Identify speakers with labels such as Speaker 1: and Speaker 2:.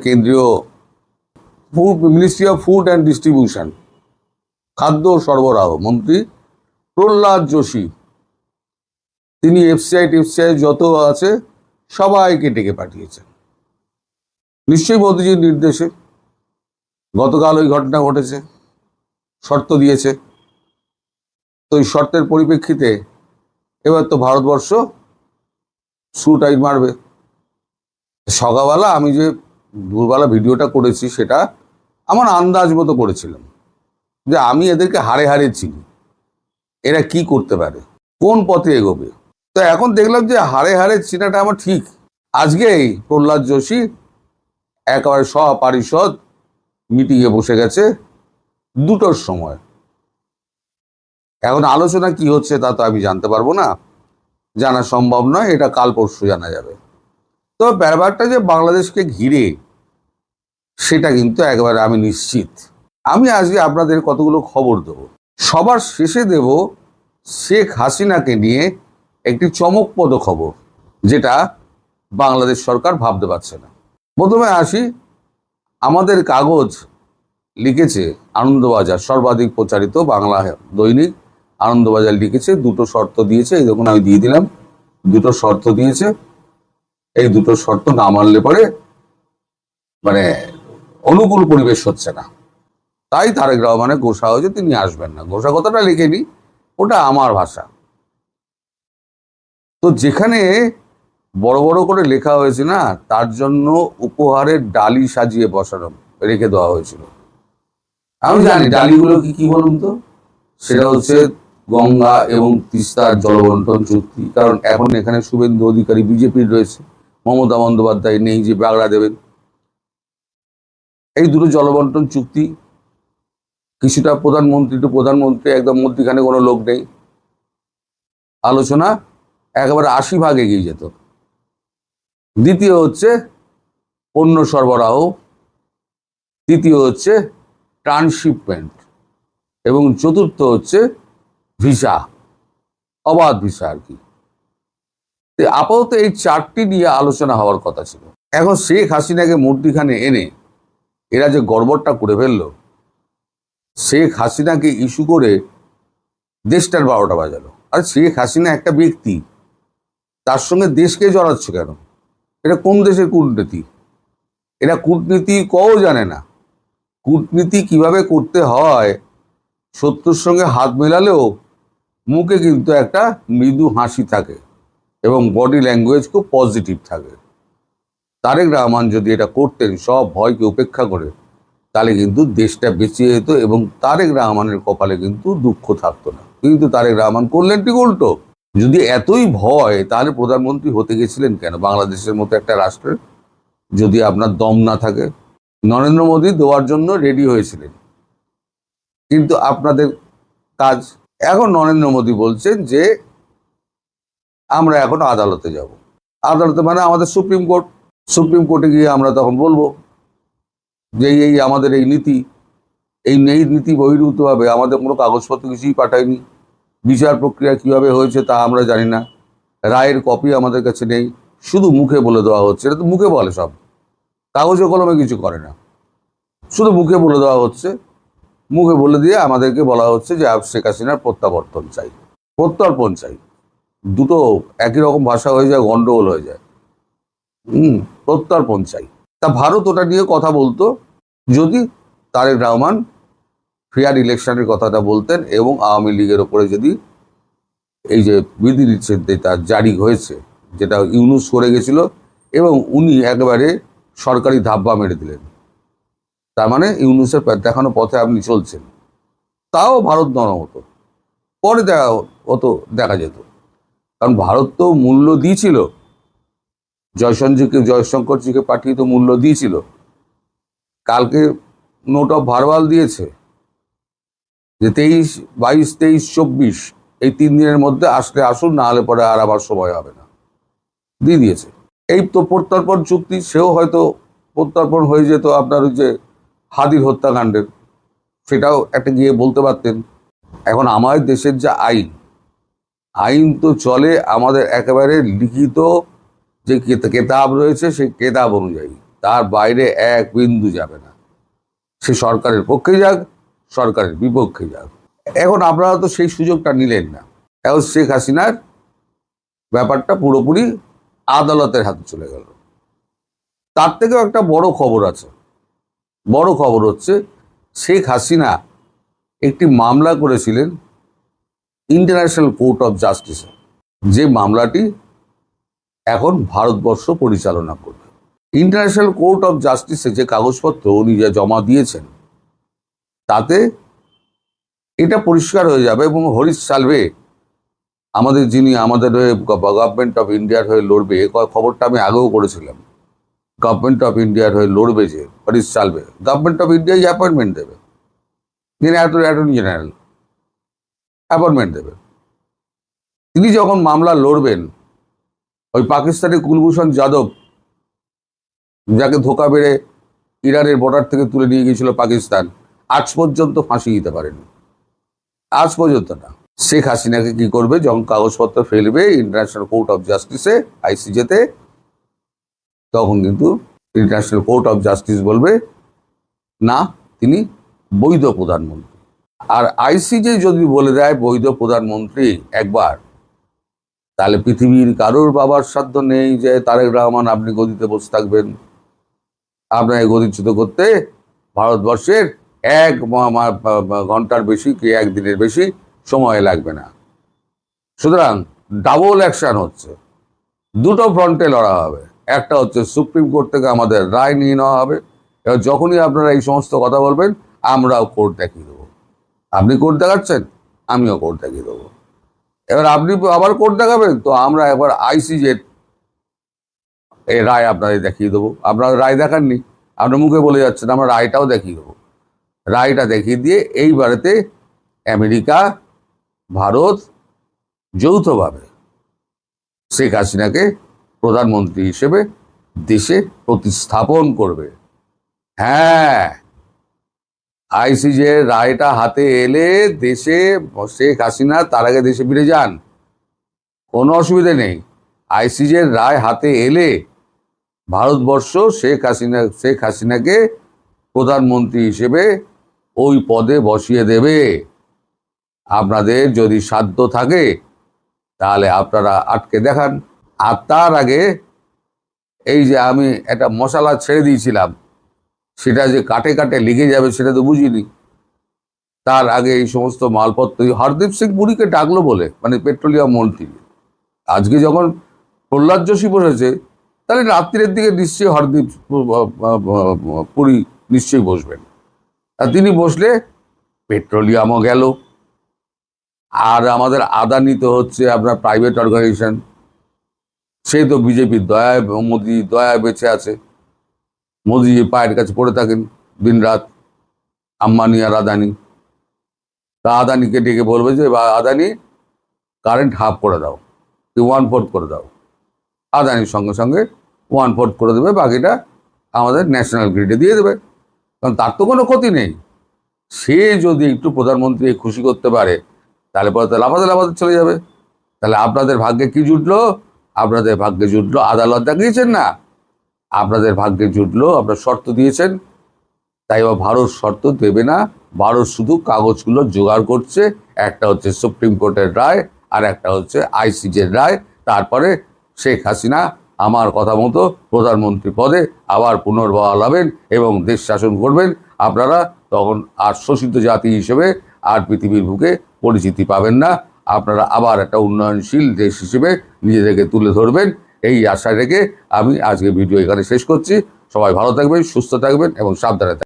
Speaker 1: কেন্দ্রীয় ministry of food and distribution, খাদ্য সরবরাহ মন্ত্রী প্রহ্লাদ যোশী, তিনি এফসিআই যত আছে সবাইকে ডেকে পাঠিয়েছেন, নিশ্চয়ই মোদীজির নির্দেশে। গতকাল ওই ঘটনা ঘটেছে, শর্ত দিয়েছে, তো ওই শর্তের পরিপ্রেক্ষিতে এবার তো ভারতবর্ষ শুটাই মারবে। সকালবেলা আমি যে দুপুরবেলা ভিডিওটা করেছি সেটা আমার আন্দাজ মতো করেছিলাম, যে আমি এদেরকে হাড়ে হাড়ে চিনি, এরা কি করতে পারে, কোন পথে এগোবে। তো এখন দেখলাম যে হাড়ে হাড়ে চিনাটা আমার ঠিক। আজকেই প্রহ্লাদ যোশী একেবারে সপরিষদ মিটিংয়ে বসে গেছে 2টোর সময়। এখন আলোচনা কি হচ্ছে তা তো আমি জানতে পারবো না, জানা সম্ভব নয়, এটা কাল পরশু জানা যাবে। তো ব্যাপারটা যে বাংলাদেশকে ঘিরে, সেটা কিন্তু একেবারে আমি নিশ্চিত। আমি আজকে আপনাদের কতগুলো খবর দেব। সবার শেষে দেব শেখ হাসিনাকে নিয়ে একটি চমকপ্রদ খবর, যেটা বাংলাদেশ সরকার ভাবতে পারছে না। প্রথমে আসি, আমাদের কাগজ লিখেছে, আনন্দবাজার সর্বাধিক প্রচারিত বাংলা দৈনিক আনন্দবাজার লিখেছে, 2টো শর্ত দিয়েছে। এই দেখুন আমি দিয়ে দিলাম, 2টো শর্ত দিয়েছে। এই 2টো শর্ত না মানলে পরে মানে অনুকূল পরিবেশ হচ্ছে না, তাই তারেক রহমানের ঘোষা হয়েছে তিনি আসবেন না। ঘোষা কথাটা লিখেনি, ওটা আমার ভাষা। তো যেখানে বড় বড় করে লেখা হয়েছে না, তার জন্য উপহারের ডালি সাজিয়ে বসানো রেখে দেওয়া হয়েছিল। আমি জানি ডালিগুলো কি বলুন তো, সেটা হচ্ছে গঙ্গা এবং তিস্তার জলবন্টন চুক্তি। কারণ এখন এখানে শুভেন্দু অধিকারী বিজেপির রয়েছে, মমতা বন্দ্যোপাধ্যায় নেই যে বাগড়া দেবেন। এই 2টো জলবন্টন চুক্তি, কিছুটা প্রধানমন্ত্রী একদম মধ্যখানে কোনো লোক নেই, আলোচনা একেবারে 80 ভাগ এগিয়ে যেত। দ্বিতীয় হচ্ছে পণ্য সরবরাহ, তৃতীয় হচ্ছে ট্রান্সশিপমেন্ট, এবং চতুর্থ হচ্ছে ভিসা, অবাধ ভিসা আর কি। আপাতত এই 4টি নিয়ে আলোচনা হওয়ার কথা ছিল। এখন শেখ হাসিনাকে মূর্তিখানে এনে এরা যে গড়বড়টা করে ফেললো, শেখ হাসিনাকে ইস্যু করে দেশটার 12টা বাজালো। আর শেখ হাসিনা একটা ব্যক্তি, তার সঙ্গে দেশকে জড়াচ্ছ কেন? এটা কোন দেশের কূটনীতি? এরা কূটনীতি কও জানে না। কূটনীতি কিভাবে করতে হয়, শত্রুর সঙ্গে হাত মেলালেও মুখে কিন্তু একটা মৃদু হাসি থাকে এবং বডি ল্যাঙ্গুয়েজ খুব পজিটিভ থাকে। তারেক রহমান যদি এটা করতেন সব ভয়কে উপেক্ষা করে, তাহলে কিন্তু দেশটা বেঁচে যেত এবং তারেক রহমানের কপালে কিন্তু দুঃখ থাকতো না। কিন্তু তারেক রহমান করলেন ঠিক উল্টো। যদি এতই ভয়, তাহলে প্রধানমন্ত্রী হতে গেছিলেন কেন বাংলাদেশের মতো একটা রাষ্ট্রের? যদি আপনার দম না থাকে। নরেন্দ্র মোদী দেওয়ার জন্য রেডি হয়েছিলেন, কিন্তু আপনাদের কাজ। এখন নরেন্দ্র মোদী বলছেন যে আমরা এখন আদালতে যাব। আদালতে মানে আমাদের সুপ্রিম কোর্টে গিয়ে আমরা তখন বলবো যে এই আমাদের এই নীতি বহির্ভূতভাবে আমাদের কোনো কাগজপত্র কিছুই পাঠায়নি, বিচার প্রক্রিয়া কিভাবে হয়েছে তা আমরা জানি না, রায়ের কপি আমাদের কাছে নেই, শুধু মুখে বলে দেওয়া হচ্ছে। এটা তো মুখে বলে, সব কাগজে কলমে কিছু করে না, শুধু মুখে বলে দেওয়া হচ্ছে। মুখে বলে দিয়ে আমাদেরকে বলা হচ্ছে যে শেখ হাসিনার প্রত্যাবর্তন চাই, প্রত্যর্পণ চাই। 2টো একই রকম ভাষা হয়ে যায়, গন্ডগোল হয়ে যায়। প্রত্যর্পণ চাই। তা ভারত ওটা নিয়ে কথা বলতো যদি তারেক রহমান ফেয়ার ইলেকশনের কথাটা বলতেন এবং আওয়ামী লীগের ওপরে যদি এই যে বিধি নিষেধ তার জারি হয়েছে, যেটা ইউনুস করে গেছিল এবং উনি একেবারে সরকারি ধাব্বা মেরে দিলেন, তার মানে ইউনুসের দেখানো পথে আপনি চলছেন, তাও ভারত নরম হতো, পরে দেখা যেত। কারণ ভারত তো মূল্য দিয়েছিল, জয়শঙ্করজিকে পাঠিয়ে তো মূল্য দিয়েছিল। কালকে নোট অফ ভারওয়াল দিয়েছে যে 23, 22, 23, 24 এই 3 দিনের মধ্যে আসলে আসুন, না হলে পরে আর আবার সময় হবে না, দিয়ে দিয়েছে। এই তো প্রত্যর্পণ চুক্তি, সেও হয়তো প্রত্যর্পণ হয়ে যেত আপনার ওই যে হাদির হত্যাকাণ্ডের, সেটাও একটা গিয়ে বলতে পারতেন। এখন আমাদের দেশের যে আইন তো চলে আমাদের একেবারে লিখিত যে কেতাব রয়েছে, সেই কেতাব অনুযায়ী। তার বাইরে এক বিন্দু যাবে না, সে সরকারের পক্ষে যাক, সরকারের বিপক্ষে যাক। এখন আপনারা তো সেই সুযোগটা নিলেন না। এখন শেখ হাসিনার ব্যাপারটা পুরোপুরি আদালতের হাতে চলে গেল। তার থেকেও একটা বড় খবর আছে। বড় খবর হচ্ছে, শেখ হাসিনা একটি মামলা করেছিলেন ইন্টারন্যাশনাল কোর্ট অফ জাস্টিসে, যে মামলাটি এখন ভারতবর্ষ পরিচালনা করবে। ইন্টারন্যাশনাল কোর্ট অফ জাস্টিসে যে কাগজপত্র উনি যা জমা দিয়েছেন, তাতে এটা পরিষ্কার হয়ে যাবে। এবং হরিশ সালভে, আমাদের যিনি আমাদের হয়ে গভর্নমেন্ট অফ ইন্ডিয়ার হয়ে লড়বে, এ খবরটা আমি আগেও করেছিলাম। গভর্নমেন্ট অফ ইন্ডিয়ার হয়ে লড়বে যে হরিশ সালভে, গভর্নমেন্ট অফ ইন্ডিয়াই অ্যাপয়েন্টমেন্ট দেবে, তিনি অ্যাটর্নি জেনারেল অ্যাপয়েন্টমেন্ট দেবে। তিনি যখন মামলা লড়বেন, ওই পাকিস্তানি কুলভূষণ যাদব, যাকে ধোকা বেড়ে ইরানের বর্ডার থেকে তুলে নিয়ে গিয়েছিল পাকিস্তান, আজ পর্যন্ত ফাঁসি দিতে পারেনি, আজ পর্যন্ত না। শেখ হাসিনাকে কি করবে, যখন কাগজপত্র ফেলবে ইন্টারন্যাশনাল কোর্ট অফ জাস্টিসে, আইসিজেতে, তখন কিন্তু ইন্টারন্যাশনাল কোর্ট অফ জাস্টিস বলবে না, তিনি বৈধ প্রধানমন্ত্রী। আর আইসিজে যদি বলে দেয় বৈধ প্রধানমন্ত্রী একবার, তাহলে পৃথিবীর কারোর বাবার সাধ্য নেই যে তারেক রহমান আপনি গদিতে বসে থাকবেন। আপনাকে গদিচ্যুত করতে ভারতবর্ষের এক ঘন্টার বেশি কি একদিনের বেশি সময় লাগবে না। সুতরাং ডাবল অ্যাকশন হচ্ছে, দুটো ফ্রন্টে লড়া হবে। একটা হচ্ছে সুপ্রিম কোর্ট থেকে আমাদের রায় নিয়ে নেওয়া হবে। এবার যখনই আপনারা এই সমস্ত কথা বলবেন, আমরাও কোর্ট দেখিয়ে দেবো। আপনি কোর্ট দেখাচ্ছেন, আমিও কোর্ট দেখিয়ে দেবো। এবার আপনি আবার কোর্ট দেখাবেন, তো আমরা একবার আইসিজের এই রায় আপনাদের দেখিয়ে দেবো। আপনারা রায় দেখাননি, আপনার মুখে বলে যাচ্ছেন, আমরা রায়টাও দেখিয়ে দেবো। রায়টা দেখিয়ে দিয়ে এইবারেতে আমেরিকা, ভারত যৌথভাবে শেখ হাসিনাকে প্রধানমন্ত্রী হিসেবে দেশে প্রতিস্থাপন করবে। হ্যাঁ, আইসিজের রায়টা হাতে এলে দেশে শেখ হাসিনা তার আগে দেশে ফিরে যান, কোনো অসুবিধে নেই। আইসিজের রায় হাতে এলে ভারতবর্ষ শেখ হাসিনাকে প্রধানমন্ত্রী হিসেবে ওই পদে বসিয়ে দেবে। আপনাদের যদি সাধ্য থাকে তাহলে আপনারা আটকে দেখান। আর তার আগে এই যে আমি একটা মশলা ছেড়ে দিয়েছিলাম, সেটা যে কাটে কাটে লিখে যাবে সেটা তো বুঝিনি। তার আগে এই সমস্ত মালপত্র হরদীপ সিং পুরীকে ডাকলো বলে, মানে পেট্রোলিয়াম মন্ত্রী, আজকে যখন প্রহ্লাদ যোশী বসেছে, তাহলে রাত্রির দিকে নিশ্চয়ই হরদীপ পুরী নিশ্চয়ই বসবেন। আর তিনি বসলে পেট্রোলিয়ামও গেল। আর আমাদের আদানি তো হচ্ছে আপনার প্রাইভেট অর্গানাইজেশন, সে তো বিজেপির দয়ায়, মোদি দয়ায় বেঁচে আছে। মোদি পায়ের কাছে পড়ে থাকেন দিন রাত, আম্বানি আর আদানি। তা আদানিকে ডেকে বলবে যে আদানি কারেন্ট হাফ করে দাও, 1/4 করে দাও। আদানির সঙ্গে সঙ্গে 1/4 করে দেবে, বাকিটা আমাদের ন্যাশনাল গ্রিডে দিয়ে দেবে, কারণ তার তো কোনো ক্ষতি নেই। সে যদি একটু প্রধানমন্ত্রী খুশি করতে পারে, তাহলে পরে তো লাফাতে লাফাতে চলে যাবে। তাহলে আপনাদের ভাগ্যে কি জুটলো? আপনাদের ভাগ্যে জুটলো, আদালত দেখিয়েছেন না, আপনাদের ভাগ্যে জুটলো, আপনার শর্ত দিয়েছেন, তাই ভারত শর্ত দেবে না। ভারত শুধু কাগজগুলো জোগাড় করছে। একটা হচ্ছে সুপ্রিম কোর্টের রায়, আর একটা হচ্ছে আইসিজের রায়। তারপরে শেখ হাসিনা আমার কথা মতো প্রধানমন্ত্রী পদে আবার পুনর্বহাল হবেন এবং দেশ শাসন করবেন। আপনারা তখন আর শোষিত জাতি হিসেবে আর পৃথিবীর বুকে পরিচিতি পাবেন না। আপনারা আবার একটা উন্নয়নশীল দেশ হিসেবে নিজেদেরকে তুলে ধরবেন, এই আশা রেখে আমি আজকে ভিডিও এখানে শেষ করছি। সবাই ভালো থাকবেন, সুস্থ থাকবেন এবং সাবধানে থাকবেন।